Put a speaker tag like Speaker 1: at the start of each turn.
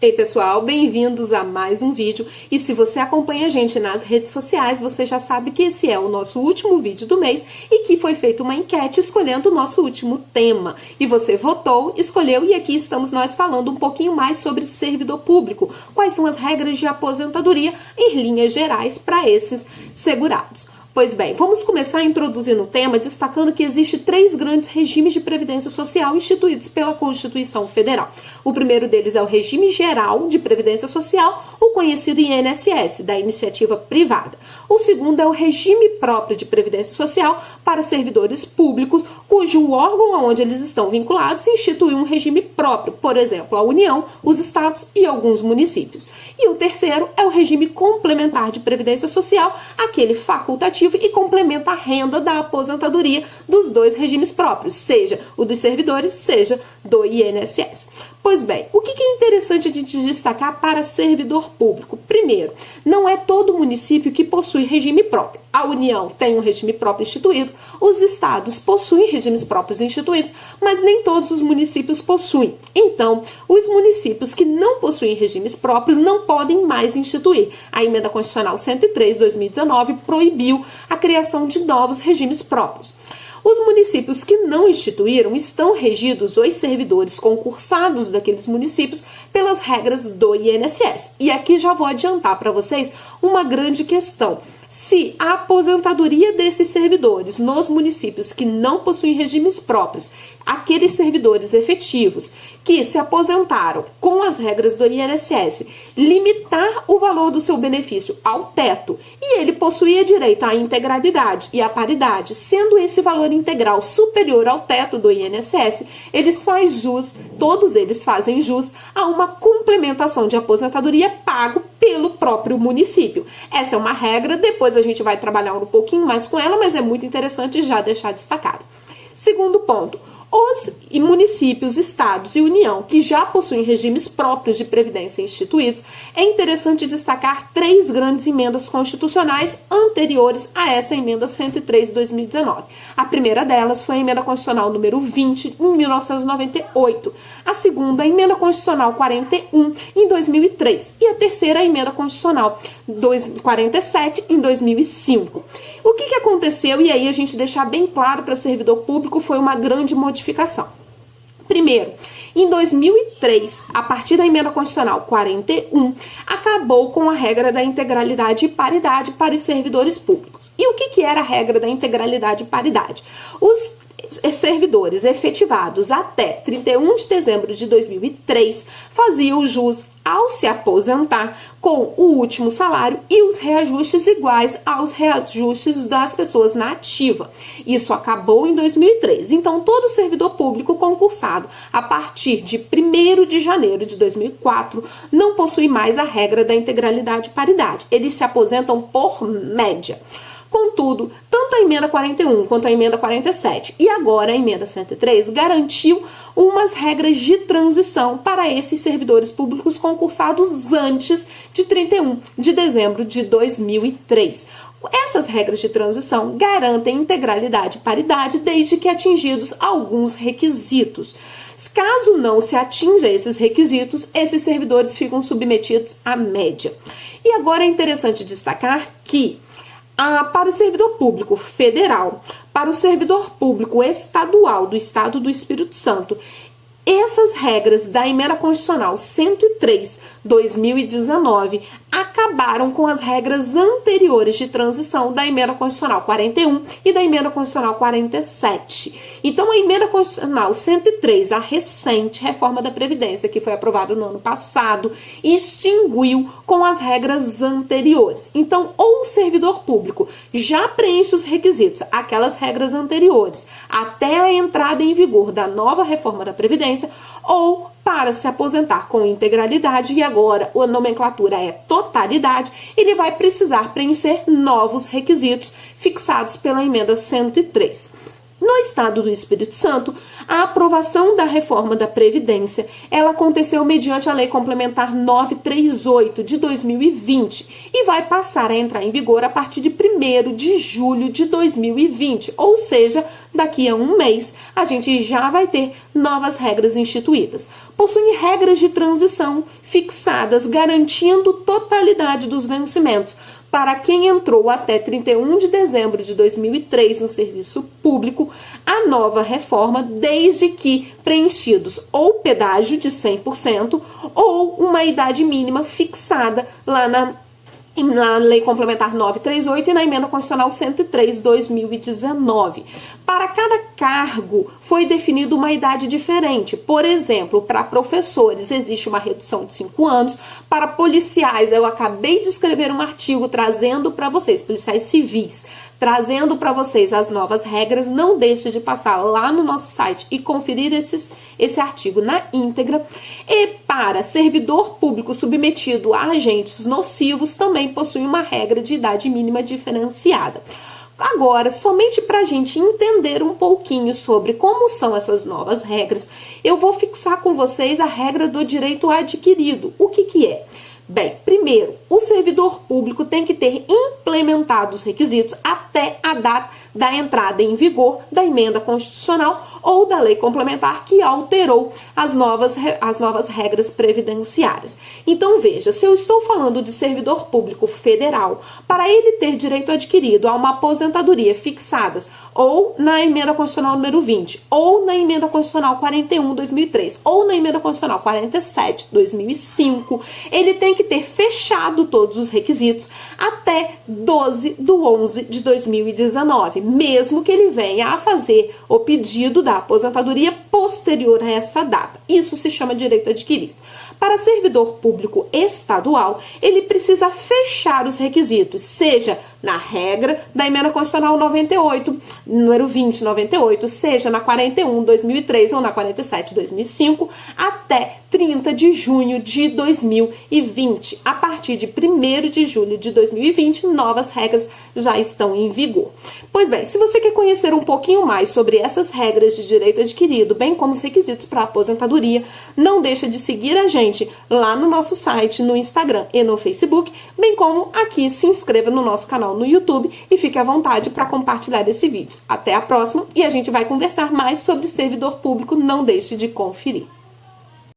Speaker 1: Ei pessoal, bem-vindos a mais um vídeo, e se você acompanha a gente nas redes sociais, você já sabe que esse é o nosso último vídeo do mês e que foi feita uma enquete escolhendo o nosso último tema. E você votou, escolheu, e aqui estamos nós falando um pouquinho mais sobre servidor público, quais são as regras de aposentadoria em linhas gerais para esses segurados. Pois bem, vamos começar introduzindo o tema destacando que existem 3 grandes regimes de previdência social instituídos pela Constituição Federal. O primeiro deles é o Regime Geral de Previdência Social, o conhecido INSS, da iniciativa privada. O segundo é o Regime Próprio de Previdência Social para servidores públicos, cujo órgão aonde eles estão vinculados institui um regime próprio, por exemplo, a União, os estados e alguns municípios. E o terceiro é o Regime Complementar de Previdência Social, aquele facultativo e complementa a renda da aposentadoria dos 2 regimes próprios, seja o dos servidores, seja do INSS. Pois bem, o que é interessante a gente destacar para servidor público? Primeiro, não é todo município que possui regime próprio. A União tem um regime próprio instituído, os estados possuem regimes próprios instituídos, mas nem todos os municípios possuem. Então, os municípios que não possuem regimes próprios não podem mais instituir. A Emenda Constitucional 103/2019 proibiu a criação de novos regimes próprios. Os municípios que não instituíram estão regidos, os servidores concursados daqueles municípios, pelas regras do INSS. E aqui já vou adiantar para vocês uma grande questão. Se a aposentadoria desses servidores nos municípios que não possuem regimes próprios, aqueles servidores efetivos que se aposentaram com as regras do INSS, limitar o valor do seu benefício ao teto e ele possuía direito à integralidade e à paridade, sendo esse valor integral superior ao teto do INSS, todos eles fazem jus a uma complementação de aposentadoria pago pelo próprio município. Essa é uma regra, depois a gente vai trabalhar um pouquinho mais com ela, mas é muito interessante já deixar destacado. Segundo ponto, os municípios, estados e União que já possuem regimes próprios de previdência instituídos, é interessante destacar 3 grandes emendas constitucionais anteriores a essa emenda 103/2019. A primeira delas foi a emenda constitucional número 20, em 1998. A segunda, a emenda constitucional 41, em 2003. E a terceira, a emenda constitucional 47, em 2005. O que aconteceu, e aí a gente deixar bem claro para servidor público, foi uma grande modificação. Primeiro, em 2003, a partir da emenda constitucional 41, acabou com a regra da integralidade e paridade para os servidores públicos. E o que era a regra da integralidade e paridade? Os servidores efetivados até 31 de dezembro de 2003 faziam jus ao se aposentar com o último salário e os reajustes iguais aos reajustes das pessoas na ativa. Isso acabou em 2003. Então, todo servidor público concursado a partir de 1º de janeiro de 2004 não possui mais a regra da integralidade e paridade. Eles se aposentam por média. Contudo, tanto a emenda 41 quanto a emenda 47 e agora a emenda 103 garantiu umas regras de transição para esses servidores públicos concursados antes de 31 de dezembro de 2003. Essas regras de transição garantem integralidade e paridade desde que atingidos alguns requisitos. Caso não se atinja esses requisitos, esses servidores ficam submetidos à média. E agora é interessante destacar que para o servidor público federal, para o servidor público estadual do Estado do Espírito Santo, essas regras da emenda constitucional 103/2019 acabaram com as regras anteriores de transição da emenda constitucional 41 e da emenda constitucional 47. Então, a emenda constitucional 103, a recente reforma da Previdência, que foi aprovada no ano passado, extinguiu com as regras anteriores. Então, ou o servidor público já preenche os requisitos, aquelas regras anteriores, até a entrada em vigor da nova reforma da Previdência, ou para se aposentar com integralidade, e agora a nomenclatura é totalidade, ele vai precisar preencher novos requisitos fixados pela emenda 103. No estado do Espírito Santo, a aprovação da reforma da Previdência, ela aconteceu mediante a Lei Complementar 938 de 2020 e vai passar a entrar em vigor a partir de 1º de julho de 2020, ou seja, daqui a um mês a gente já vai ter novas regras instituídas. Possuem regras de transição fixadas, garantindo totalidade dos vencimentos para quem entrou até 31 de dezembro de 2003 no serviço público, a nova reforma, desde que preenchidos ou pedágio de 100% ou uma idade mínima fixada lá na Lei Complementar 938 e na Emenda Constitucional 103/2019. Para cada cargo foi definida uma idade diferente. Por exemplo, para professores existe uma redução de 5 anos. Para policiais, eu acabei de escrever um artigo trazendo para vocês, policiais civis, trazendo para vocês as novas regras. Não deixe de passar lá no nosso site e conferir esse artigo na íntegra. E para servidor público submetido a agentes nocivos, também possui uma regra de idade mínima diferenciada. Agora, somente para a gente entender um pouquinho sobre como são essas novas regras, eu vou fixar com vocês a regra do direito adquirido. O que é? Bem, primeiro, o servidor público tem que ter implementado os requisitos até a data da entrada em vigor da emenda constitucional ou da lei complementar que alterou as novas regras previdenciárias. Então veja, se eu estou falando de servidor público federal, para ele ter direito adquirido a uma aposentadoria fixadas ou na emenda constitucional número 20, ou na emenda constitucional 41/2003, ou na emenda constitucional 47/2005, ele tem que ter fechado todos os requisitos até 12/11/2019, mesmo que ele venha a fazer o pedido da aposentadoria posterior a essa data. Isso se chama direito adquirido. Para servidor público estadual, ele precisa fechar os requisitos, seja na regra da emenda constitucional 98, número 20/98, seja na 41/2003 ou na 47/2005, até 30 de junho de 2020. A partir de 1º de julho de 2020, novas regras já estão em vigor. Pois bem, se você quer conhecer um pouquinho mais sobre essas regras de direito adquirido, bem como os requisitos para aposentadoria, não deixa de seguir a gente lá no nosso site, no Instagram e no Facebook, bem como aqui se inscreva no nosso canal no YouTube e fique à vontade para compartilhar esse vídeo. Até a próxima e a gente vai conversar mais sobre servidor público, não deixe de conferir.